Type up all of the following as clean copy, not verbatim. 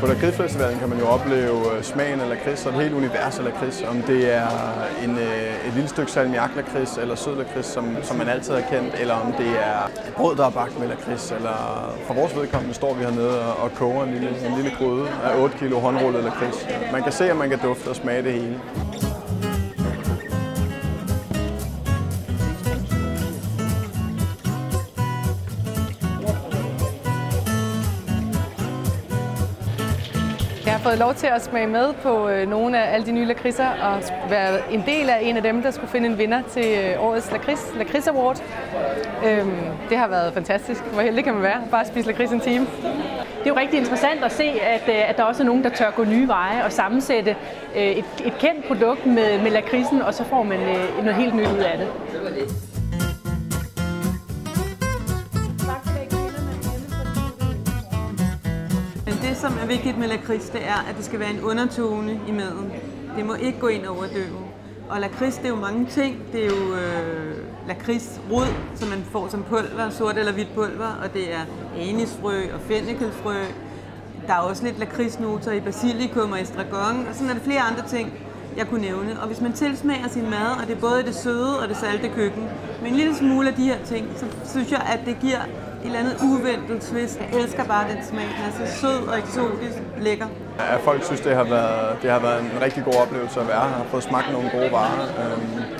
På lakridsfestivalen kan man jo opleve smagen af lakrids og et helt univers af lakrids. Om det er et lille stykke salmiak-lakrids eller sød lakrids, som man altid har kendt, eller om det er et brød, der er bagt med lakrids. Eller for vores vedkommende står vi hernede og koger en lille gryde af 8 kilo håndrullet lakrids. Man kan se, at man kan dufte og smage det hele. Jeg har fået lov til at smage med på nogle af alle de nye lakridser og være en del af en af dem, der skulle finde en vinder til årets Lakrids Award. Det har været fantastisk. Hvor heldig kan man være? Bare spise lakrids en time. Det er jo rigtig interessant at se, at der også er nogen, der tør gå nye veje og sammensætte et kendt produkt med lakridsen, og så får man noget helt nyt ud af det. Det, som er vigtigt med lakrids, det er, at det skal være en undertone i maden. Det må ikke gå ind og overdøve. Og lakrids, det er jo mange ting. Det er jo lakridsrod, som man får som pulver, sort eller hvidt pulver, og det er anisfrø og fennikelfrø. Der er også lidt lakridsnoter i basilikum og estragon, og sådan er der flere andre ting, jeg kunne nævne. Og hvis man tilsmager sin mad, og det er både det søde og det salte køkken, med en lille smule af de her ting, så synes jeg, at det giver et eller andet uventet twist. Jeg elsker bare den smag. Den er så sød og eksotisk, lækker. Ja, folk synes, det har været en rigtig god oplevelse at være her. Har fået smagt nogle gode varer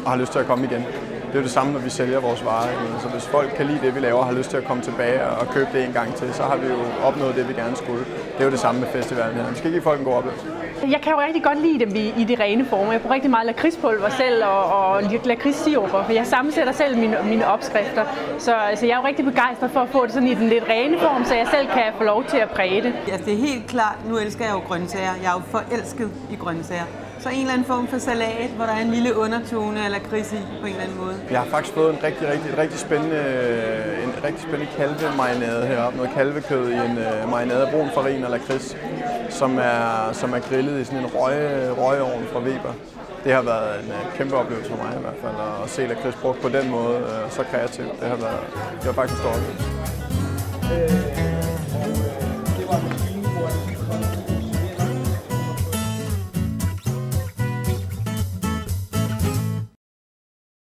og har lyst til at komme igen. Det er jo det samme, når vi sælger vores varer. Så hvis folk kan lide det, vi laver, og har lyst til at komme tilbage og købe det en gang til, så har vi jo opnået det, vi gerne skulle. Det er jo det samme med festivalen her. Vi skal give folk en god oplevelse. Jeg kan jo rigtig godt lide dem i de rene former. Jeg bruger rigtig meget lakridspulver selv og lakridssiruper, for jeg sammensætter selv mine opskrifter. Så jeg er jo rigtig begejstret for at få det sådan i den lidt rene form, så jeg selv kan få lov til at præge det. Altså, det er helt klart, nu elsker jeg jo grøntsager. Jeg er jo forelsket i grøntsager. Så en eller anden form for salat, hvor der er en lille undertone af lakrids i på en eller anden måde. Jeg har faktisk fået en rigtig spændende kalvemarinade heroppe. Noget kalvekød i en marinade af brun farin og lakrids, som er grillet i sådan en røgeovn fra Weber. Det har været en kæmpe oplevelse for mig i hvert fald, at se lakrids brugt på den måde, så kreativt. Det var faktisk en stor oplevelse.